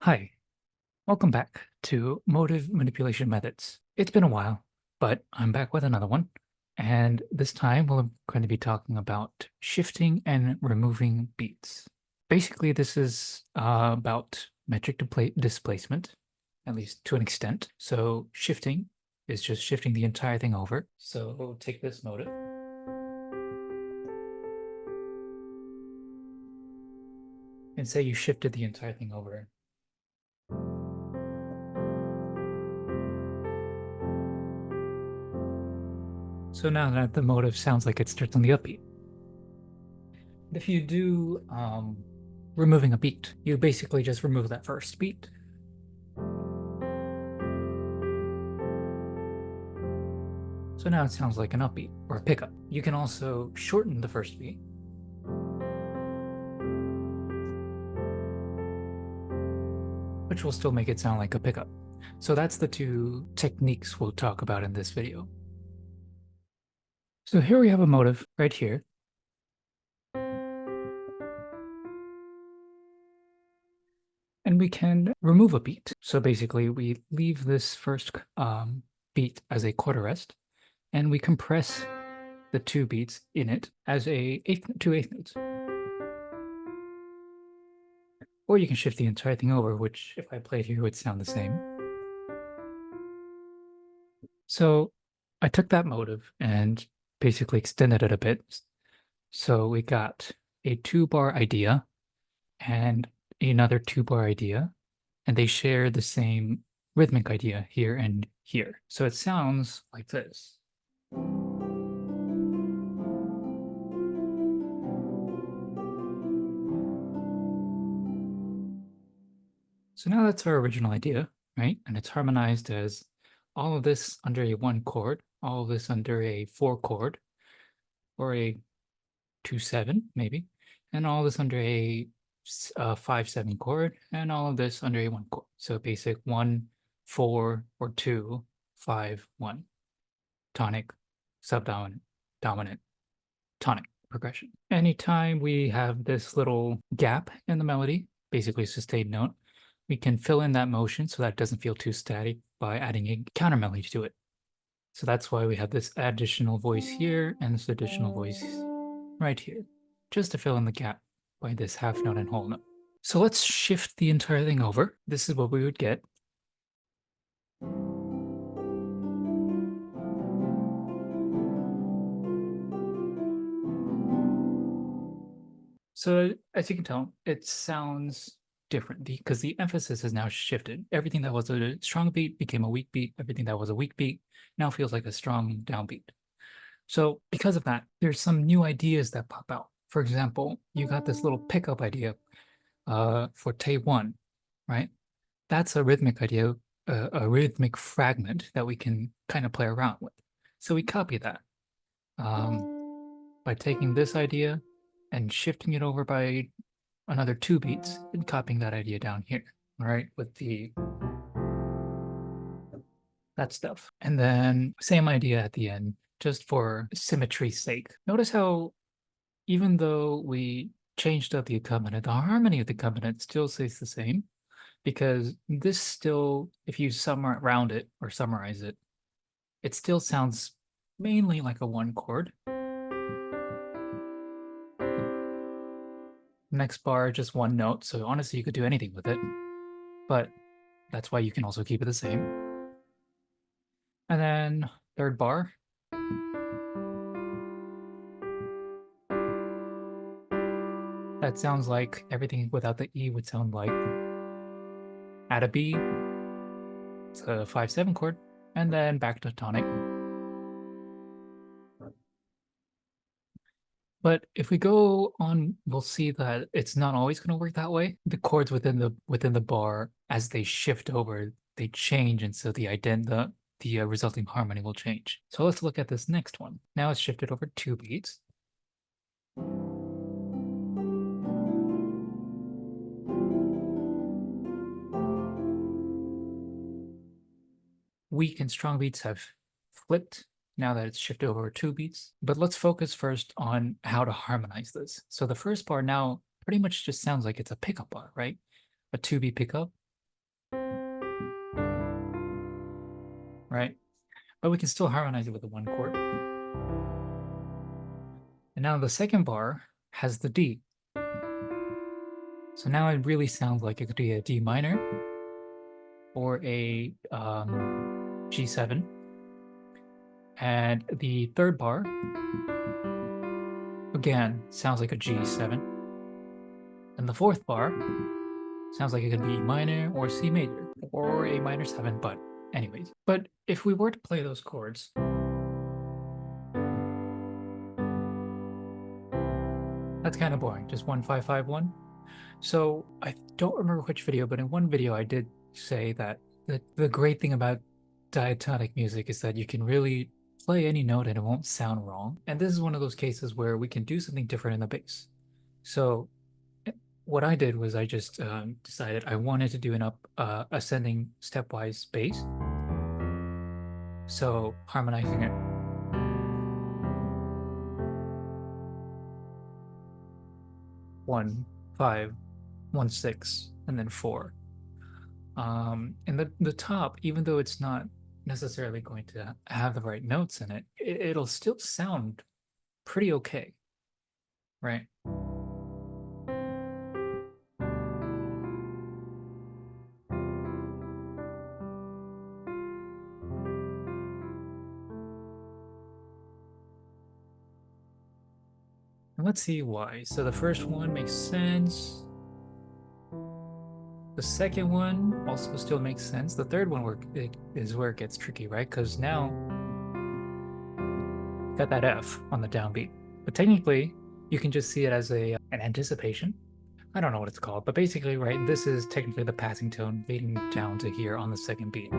Hi, welcome back to Motive Manipulation Methods. It's been a while, but I'm back with another one. And this time we're going to be talking about shifting and removing beats. Basically, this is about metric displacement, at least to an extent. So shifting is just shifting the entire thing over. So we'll take this motive. And say you shifted the entire thing over. So now that the motive sounds like it starts on the upbeat. If you do removing a beat, you basically just remove that first beat. So now it sounds like an upbeat or a pickup. You can also shorten the first beat. Which will still make it sound like a pickup. So that's the two techniques we'll talk about in this video. So here we have a motive right here. And we can remove a beat. So basically we leave this first beat as a quarter rest, and we compress the two beats in it as two eighth notes. Or you can shift the entire thing over, which if I played here would sound the same. So I took that motive and basically extended it a bit. So we got a 2-bar idea and another 2-bar idea, and they share the same rhythmic idea here and here. So it sounds like this. So now that's our original idea, right? And it's harmonized as all of this under a 1 chord, all of this under a 4 chord, or a 2/7 maybe, and all this under a 5/7 chord, and all of this under a 1 chord. So basic 1, 4, or 2, 5, 1. Tonic, subdominant, dominant, tonic progression. Anytime we have this little gap in the melody, basically sustained note, we can fill in that motion so that it doesn't feel too static by adding a counter melody to it. So that's why we have this additional voice here and this additional voice right here, just to fill in the gap by this half note and whole note. So let's shift the entire thing over. This is what we would get. So as you can tell, it sounds different because the emphasis has now shifted. Everything that was a strong beat became a weak beat. Everything that was a weak beat now feels like a strong downbeat. So because of that, there's some new ideas that pop out. For example, you got this little pickup idea for Tay 1, right? That's a rhythmic idea, a rhythmic fragment that we can kind of play around with. So we copy that by taking this idea and shifting it over by another 2 beats and copying that idea down here, right? With that stuff. And then same idea at the end, just for symmetry's sake. Notice how even though we changed up the accompaniment, the harmony of the accompaniment still stays the same, because this still, if you round it or summarize it, it still sounds mainly like a 1 chord. Next bar, just 1 note. So honestly, you could do anything with it, but that's why you can also keep it the same. And then third bar. That sounds like everything without the E would sound like. Add a B, it's a 5/7 chord, and then back to tonic. But if we go on, we'll see that it's not always going to work that way. The chords within the bar, as they shift over, they change, and so the resulting harmony will change. So let's look at this next one. Now it's shifted over 2 beats. Weak and strong beats have flipped now that it's shifted over 2 beats. But let's focus first on how to harmonize this. So the first bar now pretty much just sounds like it's a pickup bar, right? A 2-beat pickup. right? But we can still harmonize it with the one chord. And now the second bar has the D. So now it really sounds like it could be a D minor or a G7. And the third bar, again, sounds like a G7. And the fourth bar sounds like it could be E minor or C major or A minor 7, but anyways. But if we were to play those chords, that's kind of boring, just 1-5-5-1. So I don't remember which video, but in one video I did say that the great thing about diatonic music is that you can really play any note and it won't sound wrong. And this is one of those cases where we can do something different in the bass. So what I did was I just decided I wanted to do an ascending stepwise bass. So harmonizing it. 1, 5, 1, 6, and then 4. And the top, even though it's not necessarily going to have the right notes in it, it'll still sound pretty okay, right? And let's see why. So the first one makes sense. The second one also still makes sense. The third one is where it gets tricky, right? Because now got that F on the downbeat. But technically, you can just see it as an anticipation. I don't know what it's called, but basically, right, this is technically the passing tone leading down to here on the second beat.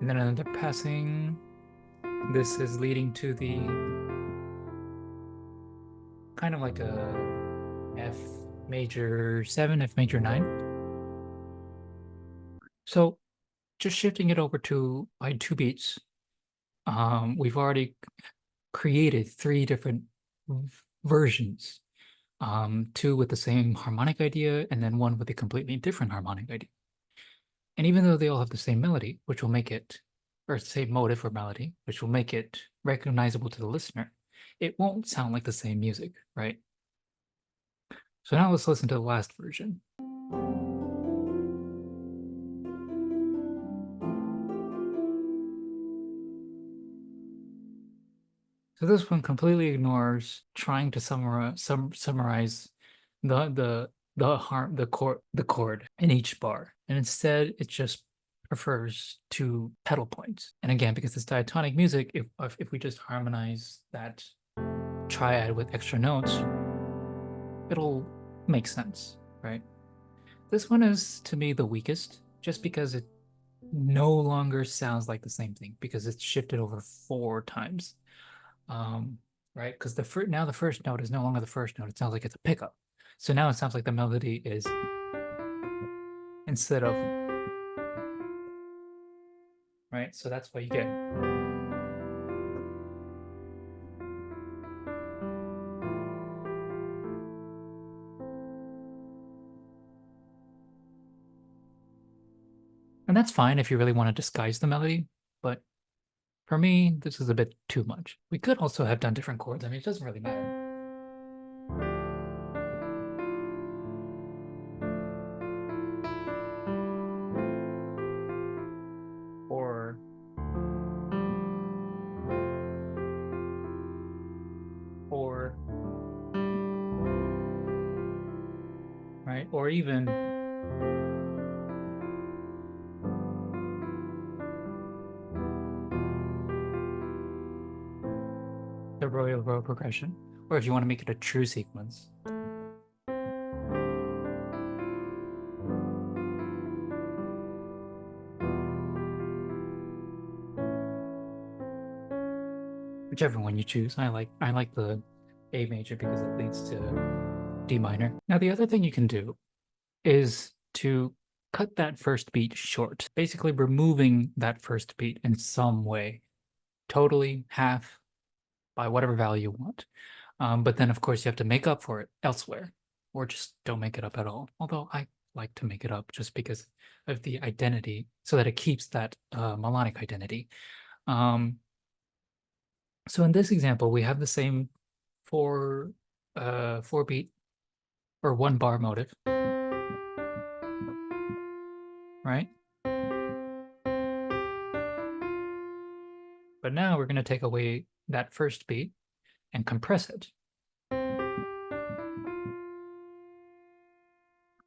And then another passing. This is leading to the kind of like a F major 7, F major 9. So just shifting it over to by 2 beats, we've already created 3 different versions. 2 with the same harmonic idea, and then 1 with a completely different harmonic idea. And even though they all have the same melody, which will make it, or same motive or melody, which will make it recognizable to the listener, it won't sound like the same music, right? So now let's listen to the last version. So this one completely ignores trying to summarize the chord in each bar, and instead it just prefers 2 pedal points. And again, because it's diatonic music, if we just harmonize that triad with extra notes, it'll make sense, right? This one is to me the weakest, just because it no longer sounds like the same thing because it's shifted over 4 times. Right? Because now the first note is no longer the first note. It sounds like it's a pickup. So now it sounds like the melody is instead of, right? So that's what you get. And that's fine if you really want to disguise the melody, but for me, this is a bit too much. We could also have done different chords. I mean, it doesn't really matter. Or or right? Or even the Royal Row progression, or if you want to make it a true sequence. Whichever one you choose. I like the A major because it leads to D minor. Now the other thing you can do is to cut that first beat short, basically removing that first beat in some way, totally, half, by whatever value you want. But then, of course, you have to make up for it elsewhere, or just don't make it up at all. Although like to make it up just because of the identity, so that it keeps that melodic identity. So in this example, we have the same four beat or one bar motive, right? But now we're going to take away that first beat and compress it.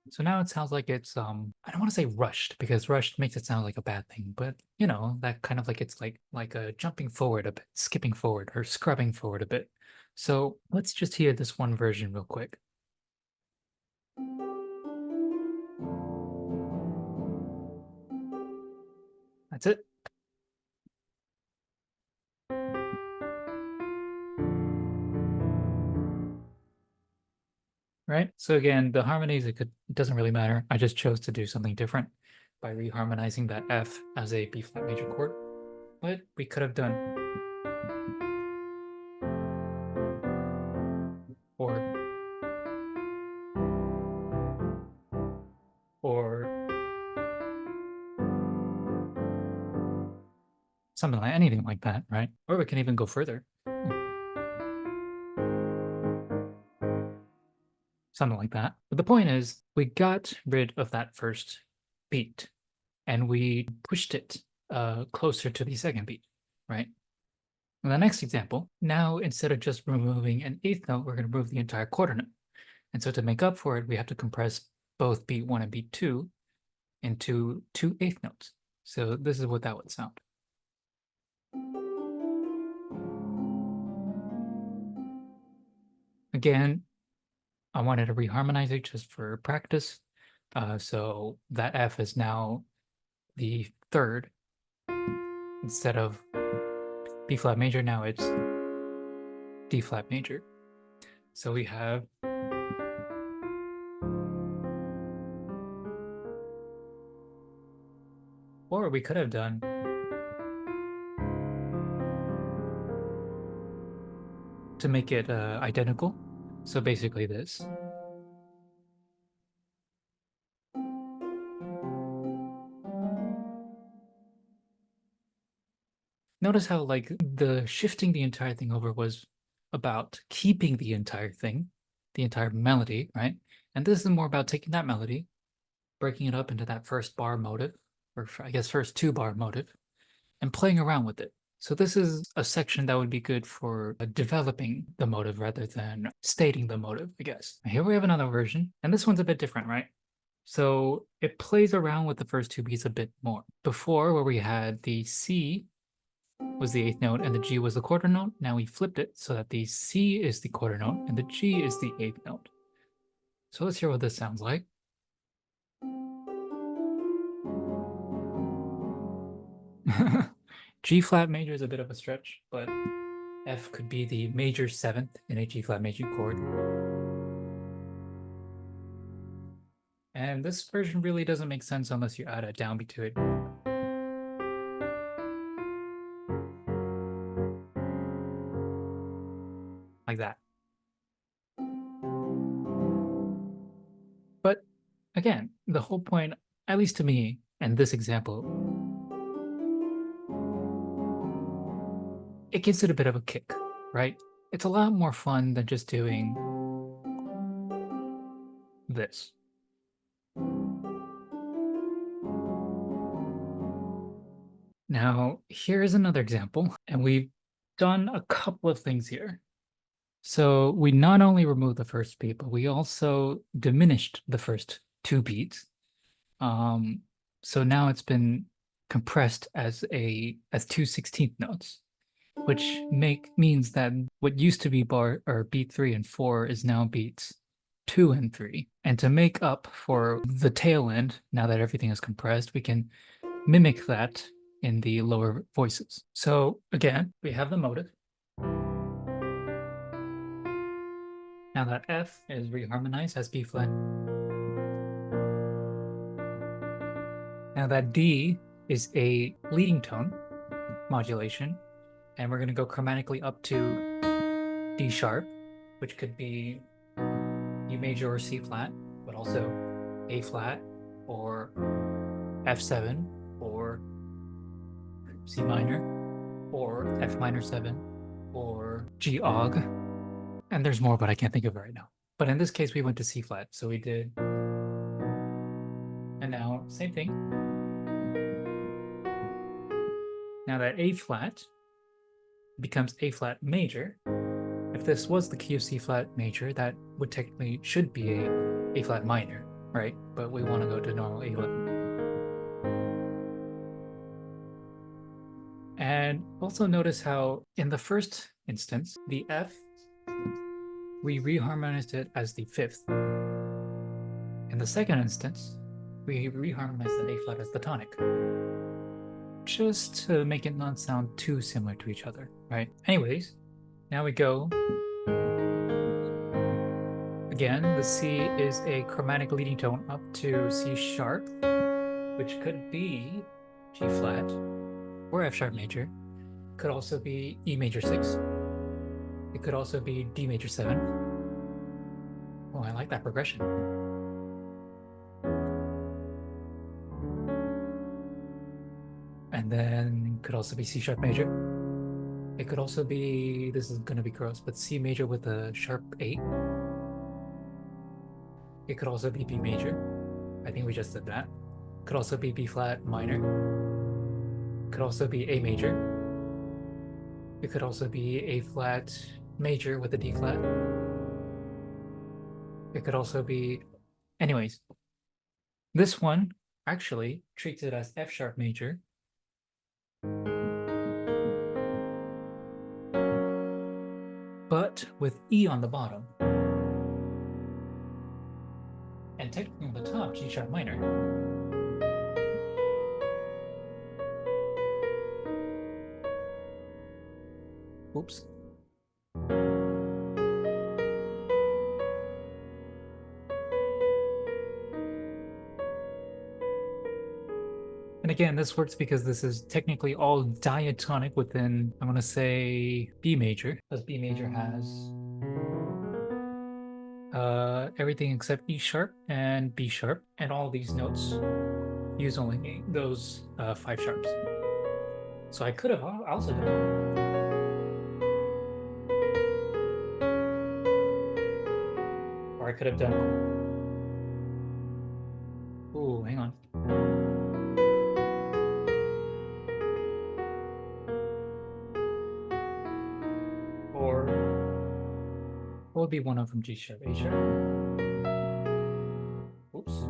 So now it sounds like it's I don't want to say rushed, because rushed makes it sound like a bad thing, but you know, that kind of like it's like a jumping forward a bit, skipping forward or scrubbing forward a bit. So let's just hear this one version real quick. That's it. Right? So again, the harmonies, it doesn't really matter. I just chose to do something different by reharmonizing that F as a B flat major chord. But we could have done or something like anything like that, right? Or we can even go further. Something like that. But the point is, we got rid of that first beat and we pushed it closer to the second beat, right? In the next example, now instead of just removing an eighth note, we're going to remove the entire quarter note. And so to make up for it, we have to compress both beat one and beat two into two eighth notes. So this is what that would sound. Again, I wanted to reharmonize it just for practice. So that F is now the third instead of B flat major. Now it's D flat major. So we have or we could have done to make it identical. So basically this. Notice how like the shifting the entire thing over was about keeping the entire thing, the entire melody, right? And this is more about taking that melody, breaking it up into that first bar motive, or I guess first two bar motive, and playing around with it. So this is a section that would be good for developing the motive rather than stating the motive, I guess. Here we have another version, and this one's a bit different, right? So it plays around with the first two beats a bit more. Before, where we had the C was the eighth note and the G was the quarter note, now we flipped it so that the C is the quarter note and the G is the eighth note. So let's hear what this sounds like. G flat major is a bit of a stretch, but F could be the major seventh in a G flat major chord. And this version really doesn't make sense unless you add a downbeat to it. Like that. But again, the whole point, at least to me, and this example, it gives it a bit of a kick, right? It's a lot more fun than just doing this. Now, here's another example, and we've done a couple of things here. So we not only removed the first beat, but we also diminished the first two beats. So now it's been compressed as two 16th notes, which means that what used to be bar or beat 3 and 4 is now beats 2 and 3. And to make up for the tail end, now that everything is compressed, we can mimic that in the lower voices. So again, we have the motive. Now that F is reharmonized as B flat. Now that D is a leading tone modulation, and we're going to go chromatically up to D sharp, which could be E major or C flat, but also A flat or F7 or C minor or F minor 7 or G og. And there's more, but I can't think of it right now. But in this case, we went to C flat. So we did. And now, same thing. Now that A flat becomes A flat major. If this was the key of C flat major, that would technically should be A flat minor, right? But we want to go to normal A11. And also notice how in the first instance, the F, we reharmonized it as the fifth. In the second instance, we reharmonized the A flat as the tonic, just to make it not sound too similar to each other, right? Anyways, now we go. Again, the C is a chromatic leading tone up to C sharp, which could be G flat or F sharp major. Could also be E major 6. It could also be D major 7. Oh, I like that progression. And then could also be C sharp major. It could also be, this is going to be gross, but C major with a sharp 8. It could also be B major. I think we just did that. Could also be B flat minor. Could also be A major. It could also be A flat major with a D flat. It could also be, anyways, this one actually treats it as F sharp major. But with E on the bottom. And technically on the top, G sharp minor. Oops. And again, this works because this is technically all diatonic within, I'm going to say, B major, because B major has everything except E sharp and B sharp, and all these notes use only those 5 sharps. So I could have also done, or I could have done, ooh, hang on. Or what would be one of them? G sharp, A sharp. Oops.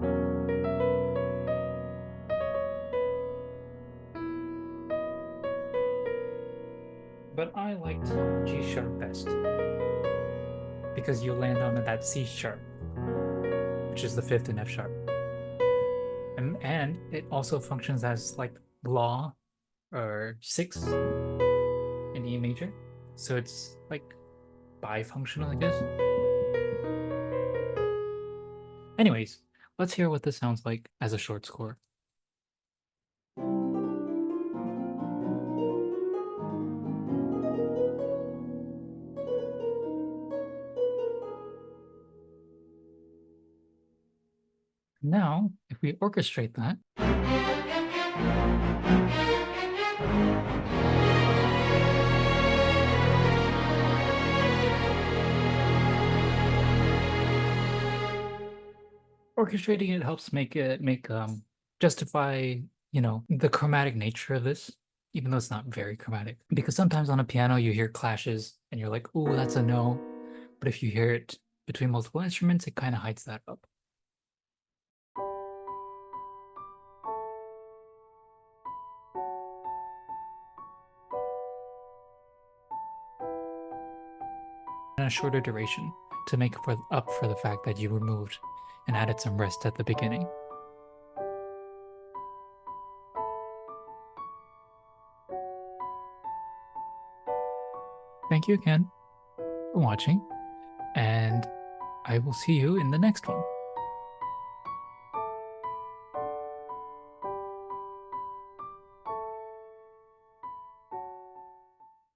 But I liked G sharp best because you land on that C sharp, which is the 5th in F sharp. And it also functions as like law or 6 in E major. So it's like bifunctional, I guess. Anyways, let's hear what this sounds like as a short score. Now, if we orchestrate that, orchestrating it helps make justify, you know, the chromatic nature of this, even though it's not very chromatic. Because sometimes on a piano you hear clashes and you're like, ooh, that's a no. But if you hear it between multiple instruments, it kind of hides that up. And a shorter duration to make up for the fact that you removed and added some rest at the beginning. Thank you again for watching, and I will see you in the next one.